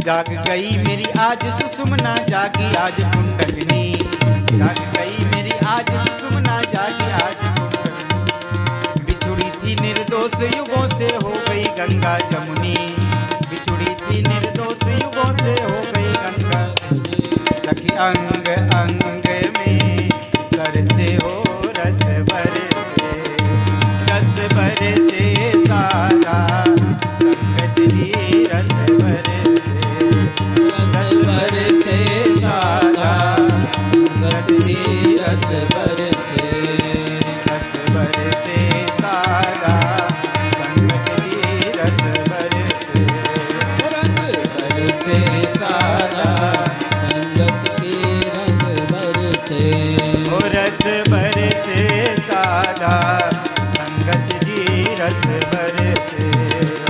जाग गई मेरी आज सुषुम्ना जागी आज कुंडलिनी, जाग गई मेरी आज सुषुम्ना जागी आज कुंडलिनी। बिछुड़ी थी निर्दोष युगों से हो गई गंगा जमुनी, बिछुड़ी थी निर्दोष युगों से हो गई गंगा जमुनी। सखी अंग अंग में सर से हो रस बरसे, रस बरसे सारा संगत ही रस बरसे, रस बरसे सारा संगत ही रस बरसे, रस बरसे सारा संगत ही रस बरसे, रंग बरसे सारा संगत की रंग बरसे, ओ रस बरसे सारा संगत जी रस बरसे,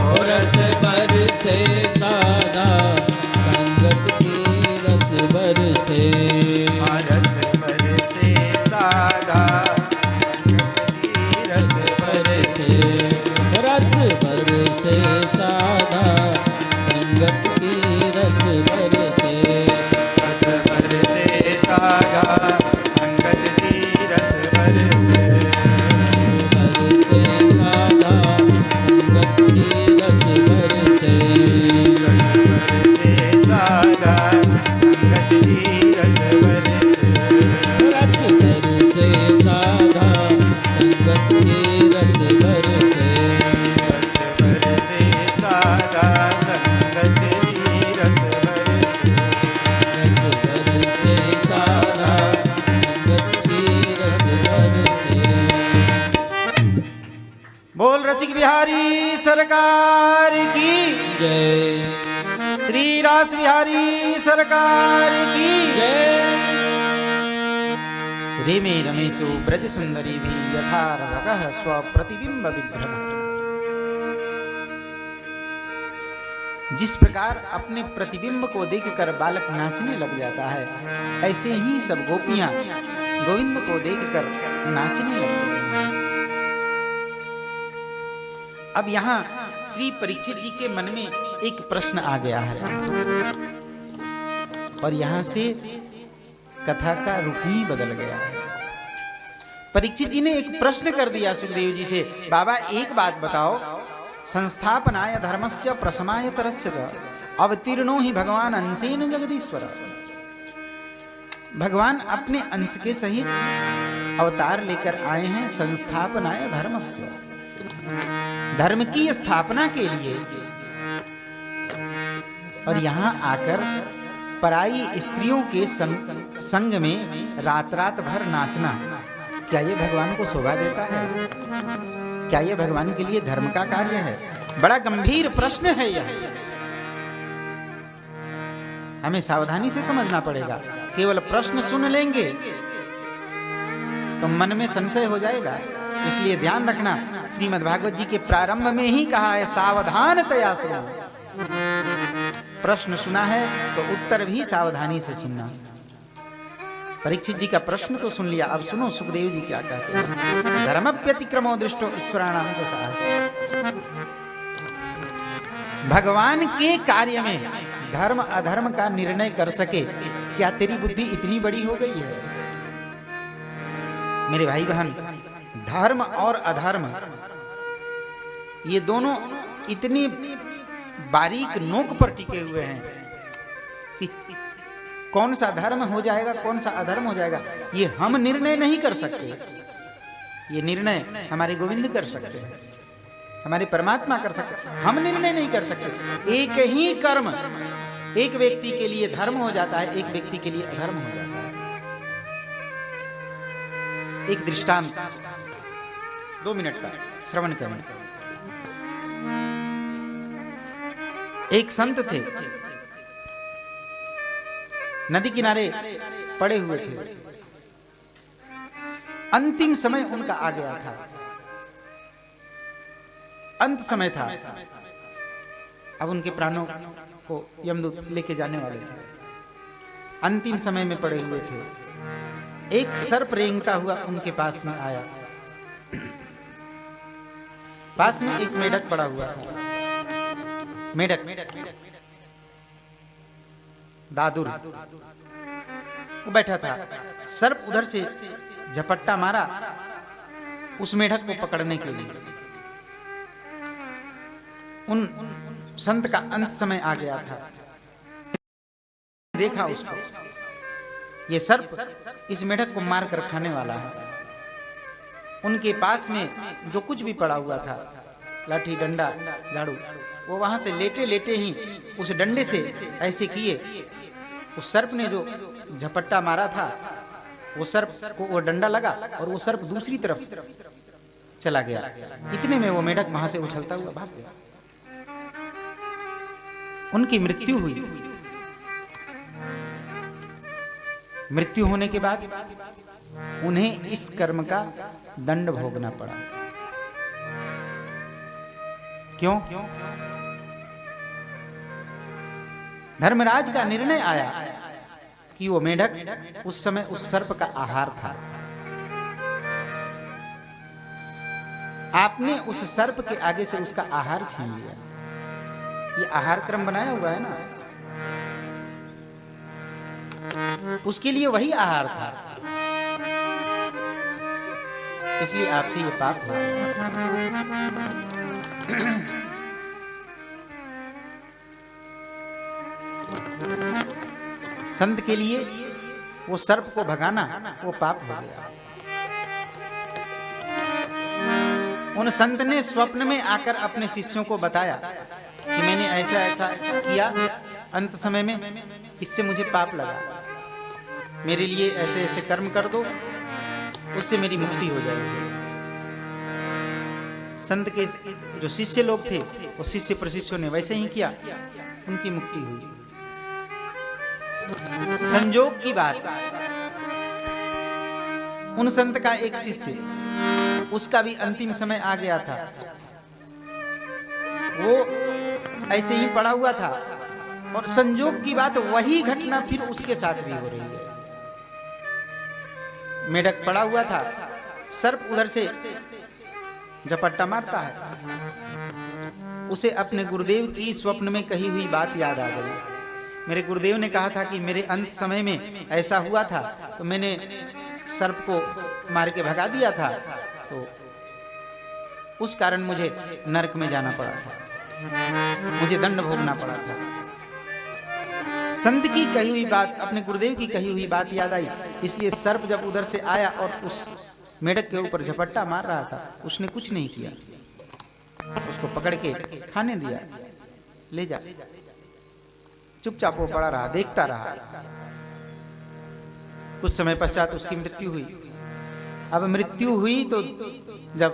ओ रस बरसे सादा संगत की रस बरसे, रस बरसे सारा संगत जी रस रस बरसे सादा संगत की रस बरसे, रस बरसे सारा संगत जी रस बरसे, बरसे सादा संगत की रस बरसे, रस बरसे सारा संगत जी रस बरसे, रस बरसे सादा संगत की रस बरसे, रस बरसे सारा संगत जी रस बरसे, रस बरसे सादा संगत की रस बरसे। बोल रसिक बिहारी सरकार की, जय श्री रास बिहारी सरकार की जय। रेमे रमेशो ब्रज सुंदरी भी यथारभगः स्वप्रतिबिंब विभ्रम। जिस प्रकार अपने प्रतिबिंब को देखकर बालक नाचने लग जाता है, ऐसे ही सब गोपियां गोविंद को देखकर नाचने लगती हैं। अब यहाँ श्री परीक्षित जी के मन में एक प्रश्न आ गया है और यहाँ से कथा का रुख ही बदल गया है। परीक्षित जी ने एक प्रश्न कर दिया सुखदेव जी से, बाबा एक बात बताओ, संस्थापनाय धर्मस्य प्रशमाय तरस्य च अवतीर्णो ही भगवान अंशेन जगदीश्वर। भगवान अपने अंश के सहित अवतार लेकर आए हैं संस्थापनाय धर्मस्य, धर्म की स्थापना के लिए। और यहां आकर पराई स्त्रियों के संग में रात रात भर नाचना, क्या ये भगवान को शोभा देता है? क्या ये भगवान के लिए धर्म का कार्य है? बड़ा गंभीर प्रश्न है यह, हमें सावधानी से समझना पड़ेगा। केवल प्रश्न सुन लेंगे तो मन में संशय हो जाएगा, इसलिए ध्यान रखना। श्रीमद् भागवत जी के प्रारंभ में ही कहा है सावधानतया सुनो। प्रश्न सुना है तो उत्तर भी सावधानी से सुनना। परीक्षित जी का प्रश्न तो सुन लिया, अब सुनो सुखदेव जी क्या कहते हैं। धर्मप्यतिक्रमो दृष्टो ईश्वराणाम च साहस। भगवान के कार्य में धर्म अधर्म का निर्णय कर सके, क्या तेरी बुद्धि इतनी बड़ी हो गई है? मेरे भाई बहन, धर्म और अधर्म ये दोनों इतनी बारीक नोक पर टिके हुए हैं कि कौन सा धर्म हो जाएगा कौन सा अधर्म हो जाएगा ये हम निर्णय नहीं कर सकते। ये निर्णय हमारे गोविंद कर सकते हैं, हमारे परमात्मा कर सकते हैं, हम निर्णय नहीं कर सकते। एक ही कर्म एक व्यक्ति के लिए धर्म हो जाता है, एक व्यक्ति के लिए अधर्म हो जाता है। एक दृष्टांत 2 मिनट का श्रवण करें। एक संत थे, नदी किनारे पड़े हुए थे। अंतिम समय उनका आ गया था, अंत समय था। अब उनके प्राणों को यमदूत लेके जाने वाले थे। अंतिम समय में पड़े हुए थे। एक सर्प रेंगता हुआ उनके पास में आया। पास में एक मेढक पड़ा हुआ था। मेढक दादुर, वो बैठा था। सर्प उधर से झपट्टा मारा उस मेढक को पकड़ने के लिए। उन संत का अंत समय आ गया था। देखा उसको, ये सर्प इस मेढक को मार कर खाने वाला है। उनके पास में जो कुछ भी पड़ा हुआ था, लाठी, डंडा, झाड़ू, वो वहां से लेटे लेटे ही उस डंडे से ऐसे किए। उस सर्प ने जो झपट्टा मारा था, वो सर्प को वो डंडा लगा और वो सर्प दूसरी तरफ चला गया। इतने में वो मेढक वहां से उछलता हुआ भाग गया। उनकी मृत्यु हुई। मृत्यु होने के बाद उन्हें इस कर्म का दंड भोगना पड़ा। क्यों? धर्मराज का निर्णय आया कि वो मेढक उस समय उस सर्प का आहार था। आपने उस सर्प के आगे से उसका आहार छीन लिया। ये आहार क्रम बनाया हुआ है ना, उसके लिए वही आहार था, इसलिए आपसे ये पाप हुआ। संत के लिए वो सर्प को भगाना वो पाप हो गया। उन संत ने स्वप्न में आकर अपने शिष्यों को बताया कि मैंने ऐसा ऐसा किया अंत समय में, इससे मुझे पाप लगा, मेरे लिए ऐसे ऐसे कर्म कर दो, उससे मेरी मुक्ति हो जाएगी। संत के जो शिष्य लोग थे वो शिष्य प्रशिष्यों ने वैसे ही किया, उनकी मुक्ति हुई। संजोग की बात, उन संत का एक शिष्य, उसका भी अंतिम समय आ गया था। वो ऐसे ही पड़ा हुआ था और संजोग की बात, वही घटना फिर उसके साथ भी हो रही है। मेढक पड़ा हुआ था, सर्प उधर से झपट्टा मारता है। उसे अपने गुरुदेव की स्वप्न में कही हुई बात याद आ गई। मेरे गुरुदेव ने कहा था कि मेरे अंत समय में ऐसा हुआ था, तो मैंने सर्प को मार के भगा दिया था, तो उस कारण मुझे नरक में जाना पड़ा था, मुझे दंड भोगना पड़ा था। संत की कही हुई बात, अपने गुरुदेव की कही हुई बात याद आई, इसलिए सर्प जब उधर से आया और उस मेढक के ऊपर झपट्टा मार रहा था, उसने कुछ नहीं किया, उसको पकड़ के खाने दिया, ले जा। चुपचाप वो पड़ा रहा, देखता रहा। कुछ समय पश्चात उसकी मृत्यु हुई। अब मृत्यु हुई तो जब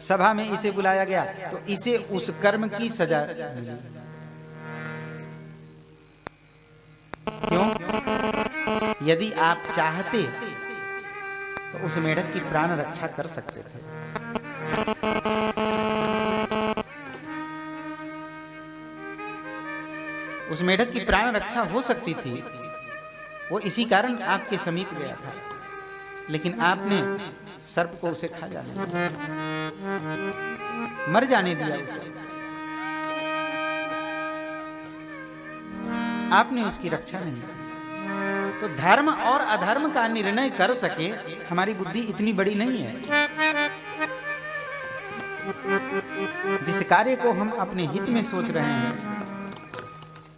सभा में इसे बुलाया गया तो इसे उस कर्म की सजा मिली। क्यों? यदि आप चाहते तो उस मेढक की प्राण रक्षा कर सकते थे। उस मेढक की प्राण रक्षा हो सकती थी, वो इसी कारण आपके समीप गया था, लेकिन आपने सर्प को उसे खा जाने दिया, मर जाने दिया उसे। आपने उसकी रक्षा नहीं की। तो धर्म और अधर्म का निर्णय कर सके, हमारी बुद्धि इतनी बड़ी नहीं है। जिस कार्य को हम अपने हित में सोच रहे हैं,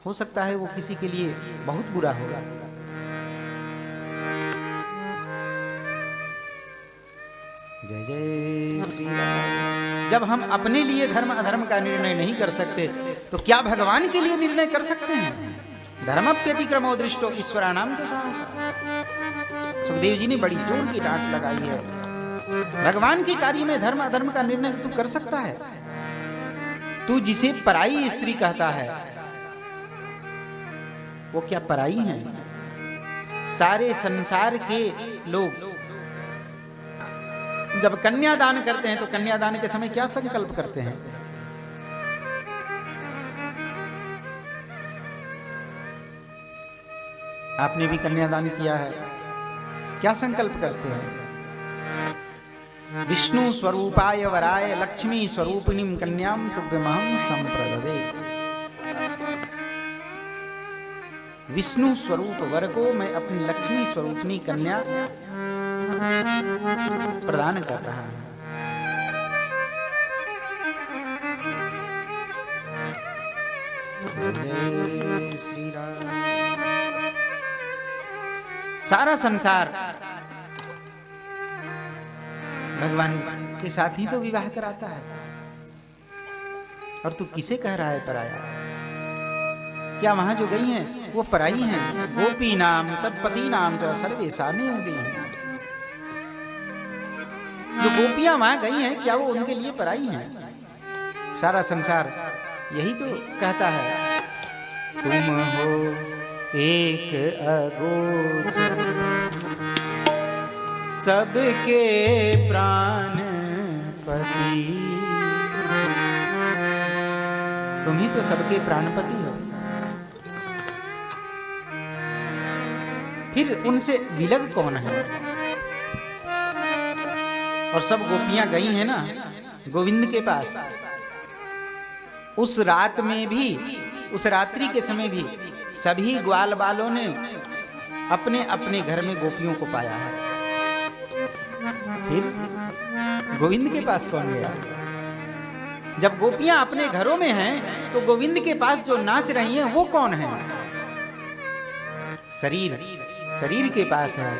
हो सकता है वो किसी के लिए बहुत बुरा होगा। जय जय श्री राम। जब हम अपने लिए धर्म अधर्म का निर्णय नहीं कर सकते, तो क्या भगवान के लिए निर्णय कर सकते हैं? धर्मप्यतिक्रमो दृष्टो ईश्वराणाम च सहसा। सुखदेव जी ने बड़ी जोर की डांट लगाई है। भगवान के कार्य में धर्म अधर्म का निर्णय तू कर सकता है? तू जिसे पराई स्त्री कहता है, वो क्या पराई हैं? सारे संसार के लोग जब कन्यादान करते हैं तो कन्यादान के समय क्या संकल्प करते हैं? आपने भी कन्यादान किया है, क्या संकल्प करते हैं? विष्णु स्वरूपाय वराय लक्ष्मी स्वरूपिणीं कन्याम तुभ्यमहं संप्रददे। विष्णु स्वरूप वर को मैं अपनी लक्ष्मी स्वरूपनी कन्या प्रदान कर रहा हूं। जय श्री राम। सारा संसार भगवान के साथ ही तो विवाह कराता है, और तू किसे कह रहा है पराया? क्या वहां जो गई हैं वो पराई हैं? गोपी नाम तत्पति नाम च सर्वेशा नियमति। जो गोपियां वहां गई हैं, क्या वो उनके लिए पराई हैं? सारा संसार यही तो कहता है, तुम हो एक अगोचर सबके प्राण पति। तुम ही तो सबके प्राणपति हो। फिर उनसे विलग कौन है? और सब गोपियां गई हैं ना गोविंद के पास। उस रात में भी, उस रात्रि के समय भी सभी ग्वाल बालों ने अपने अपने घर में गोपियों को पाया है। फिर गोविंद के पास कौन गया? जब गोपियां अपने घरों में हैं तो गोविंद के पास जो नाच रही हैं वो कौन है? शरीर शरीर के पास है,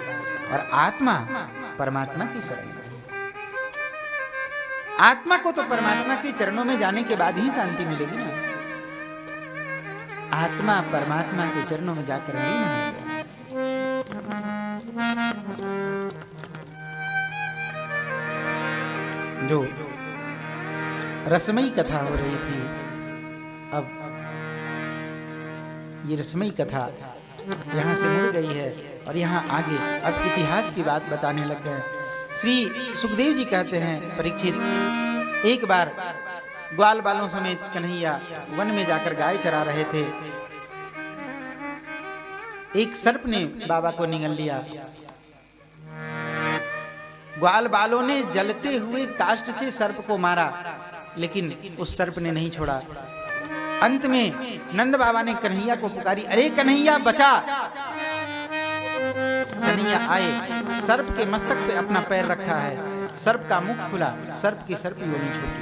और आत्मा परमात्मा की शरण है। आत्मा को तो परमात्मा के चरणों में जाने के बाद ही शांति मिलेगी ना। आत्मा परमात्मा के चरणों में जाकर नहीं होगी। जो रसमयी कथा हो रही थी, अब ये रसमयी कथा यहाँ से मुड़ गई है और यहाँ आगे अब इतिहास की बात बताने लग गए। श्री सुखदेव जी कहते हैं, परीक्षित, एक बार ग्वाल बालों समेत कन्हैया वन में जाकर गाय चरा रहे थे। एक सर्प ने बाबा को निगल लिया। ग्वाल बालों ने जलते हुए काष्ठ से सर्प को मारा, लेकिन उस सर्प ने नहीं छोड़ा। अंत में नंद बाबा ने कन्हैया को पुकारी, अरे कन्हैया बचा। कन्हैया आए, सर्प के मस्तक पे अपना पैर रखा है, सर्प का मुख खुला, सर्प की सर्प योनि छूटी।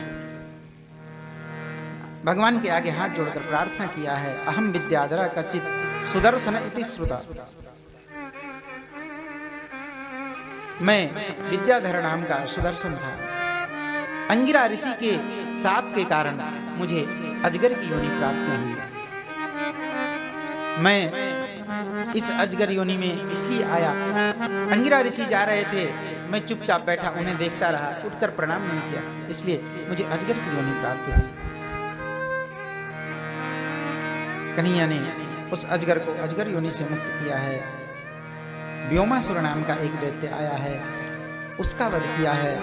भगवान के आगे हाथ जोड़कर प्रार्थना किया है, अहम विद्याधरा कचित सुदर्शन इति श्रुता। मैं विद्याधर नाम का सुदर्शन था। अंगिरा ऋषि के शाप के कारण मुझे अजगर की योनि प्राप्त हुई। मैं इस अजगर योनि में इसलिए आया, अंगिरा ऋषि जा रहे थे, मैं चुपचाप बैठा उन्हें देखता रहा, उठकर प्रणाम नहीं किया, इसलिए मुझे अजगर की योनि प्राप्त हुई। कन्हैया ने उस अजगर को अजगर योनि से मुक्त किया है। व्योमासुर नाम का एक दैत्य आया है, उसका वध किया है।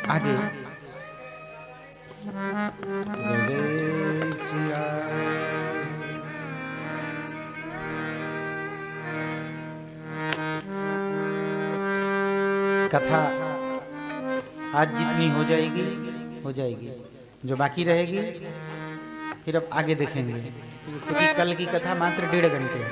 आगे जय जय श्री राम। कथा आज जितनी हो जाएगी हो जाएगी, जो बाकी रहेगी फिर अब आगे देखेंगे, क्योंकि कल की कथा मात्र 1.5 घंटे है,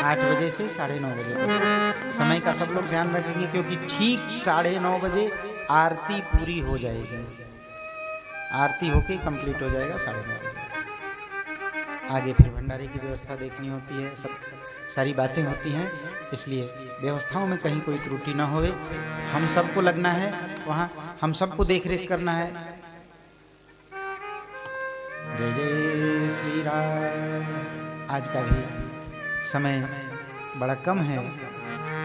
8 बजे से 9:30 बजे तक। समय का सब लोग ध्यान रखेंगे, क्योंकि ठीक 9:30 बजे आरती पूरी हो जाएगी। आरती होके कंप्लीट हो जाएगा 9:30 बजे। आगे फिर भंडारे की व्यवस्था देखनी होती है, सब सारी बातें होती हैं, इसलिए व्यवस्थाओं में कहीं कोई त्रुटि ना होवे। हम सबको लगना है वहाँ, हम सबको देख रेख करना है। जय जय श्री राम। आज का भी समय बड़ा कम है,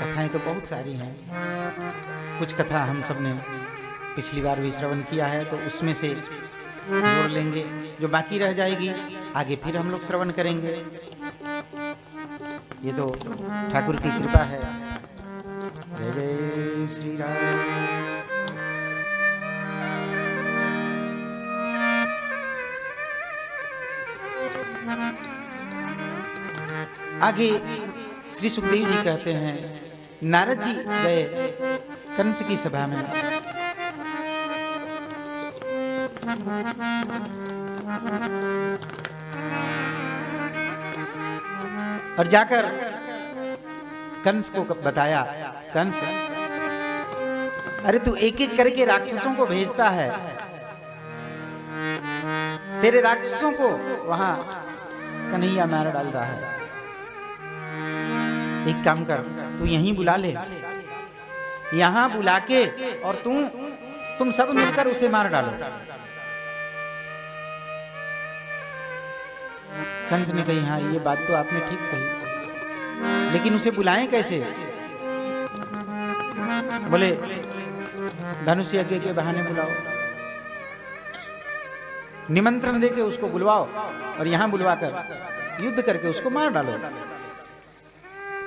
कथाएं तो बहुत सारी हैं। कुछ कथा हम सब ने पिछली बार भी श्रवण किया है, तो उसमें से जोड़ लेंगे, जो बाकी रह जाएगी आगे फिर हम लोग श्रवण करेंगे। ये तो ठाकुर की कृपा है। जय जय श्री राम। आगे श्री सुखदेव जी कहते हैं, नारद जी गए कंस की सभा में। और जाकर कंस को बताया, कंस अरे तू एक एक करके राक्षसों को भेजता है, तेरे राक्षसों को वहां कन्हैया मार डालता है। एक काम कर, तू यहीं बुला ले, यहां बुला के और तुम सब मिलकर उसे मार डालो। कंस ने कही, हाँ ये बात तो आपने ठीक कही, लेकिन उसे बुलाएं कैसे? बोले धनुष यज्ञ के बहाने बुलाओ, निमंत्रण देके उसको बुलवाओ और यहां बुलवाकर युद्ध करके उसको मार डालो।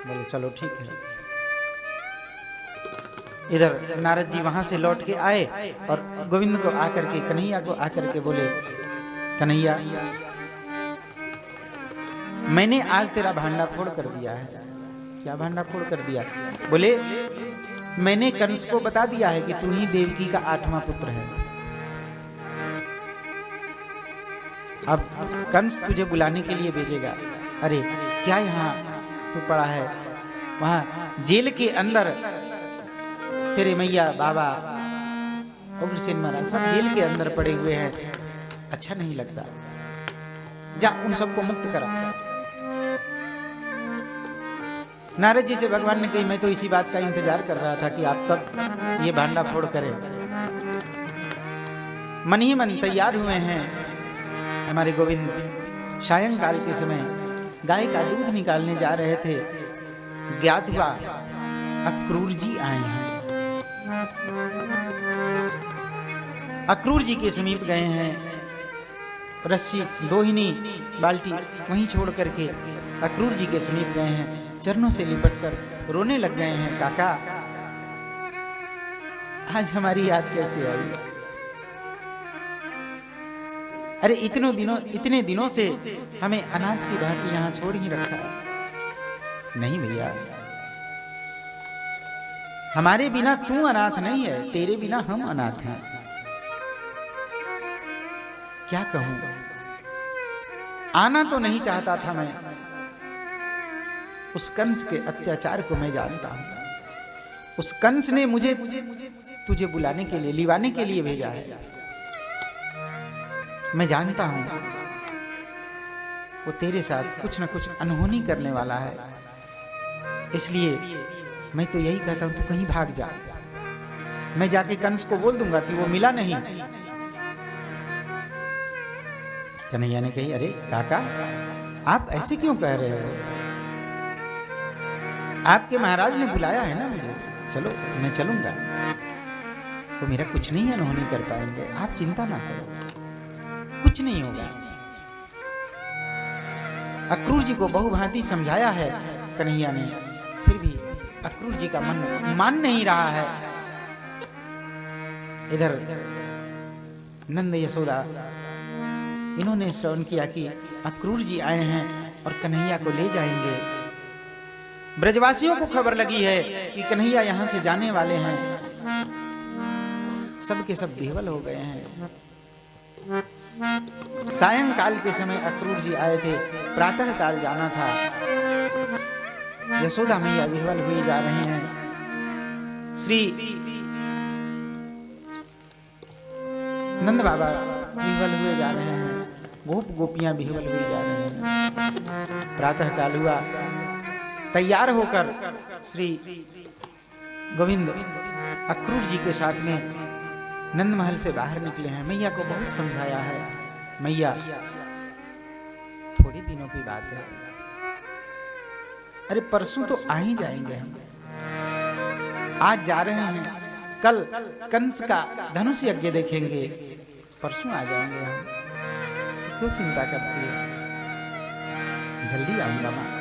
बोले चलो ठीक है। इधर नारद जी वहां से लौट के आए और गोविंद को आकर के, कन्हैया को आकर के बोले, कन्हैया मैंने आज तेरा भांडा फोड़ कर दिया है। क्या भांडा फोड़ कर दिया? बोले मैंने कंस को बता दिया है कि तू ही देवकी का 8वां पुत्र है। अब कंस तुझे बुलाने के लिए भेजेगा। अरे क्या यहाँ तू पड़ा है? वहां जेल के अंदर तेरे मैया बाबा उग्रसेन महाराज सब जेल के अंदर पड़े हुए हैं, अच्छा नहीं लगता, जा उन सबको मुक्त करा। नारद जी से भगवान ने कही, मैं तो इसी बात का इंतजार कर रहा था कि आप कब ये भांडा फोड़ करें। मन ही मन तैयार हुए हैं हमारे गोविंद। सायंकाल के समय गाय का दूध निकालने जा रहे थे, ज्ञात हुआ अक्रूर जी आए हैं। अक्रूर जी के समीप गए हैं, रस्सी दोहिनी बाल्टी वहीं छोड़ करके अक्रूर जी के समीप गए हैं, चरणों से लिपटकर रोने लग गए हैं। काका आज हमारी याद कैसे आई? अरे इतने दिनों से हमें अनाथ की भांति यहां छोड़ ही रखा है। नहीं भैया, हमारे बिना तू अनाथ नहीं है, तेरे बिना हम अनाथ हैं। क्या कहूं, आना तो नहीं चाहता था मैं, उस कंस के अत्याचार को मैं जानता हूं। उस कंस ने मुझे तुझे बुलाने के लिए, लिवाने के लिए भेजा है। मैं जानता हूं वो तेरे साथ कुछ न कुछ अनहोनी करने वाला है, इसलिए मैं तो यही कहता हूं तू कहीं भाग जा। मैं जाके कंस को बोल दूंगा कि वो मिला नहीं। कन्हैया ने कही, अरे काका आप ऐसे क्यों कह रहे हो? आपके महाराज ने बुलाया है ना मुझे, चलो मैं चलूंगा, वो मेरा कुछ नहीं अनहोनी कर पाएंगे, आप चिंता ना करो, कुछ नहीं होगा। अक्रूर जी को बहुभांति समझाया है कन्हैया ने, फिर भी अक्रूर जी का मन मान नहीं रहा है। इधर नंद यशोदा इन्होंने श्रवण किया कि अक्रूर जी आए हैं और कन्हैया को ले जाएंगे। ब्रजवासियों को खबर लगी है कि कन्हैया यहां से जाने वाले हैं, सब के सब विह्वल हो गए हैं। सायंकाल के समय अक्रूर जी आए थे, प्रातः काल जाना था। यशोदा मैया विह्वल हुई जा रही हैं, श्री नंद बाबा विह्वल हुए जा रहे हैं, गोप गोपियां विह्वल हुई जा रहे हैं। प्रातः काल हुआ, तैयार होकर श्री गोविंद अक्रूर जी के साथ में नंद महल से बाहर निकले हैं। मैया को बहुत समझाया है, मैया थोड़ी दिनों की बात है, अरे परसों तो आ ही जाएंगे हम, आज जा रहे हैं, कल कंस का धनुष यज्ञ देखेंगे, परसों आ जाएंगे हम, क्यों चिंता करती है, जल्दी आऊंगा मां।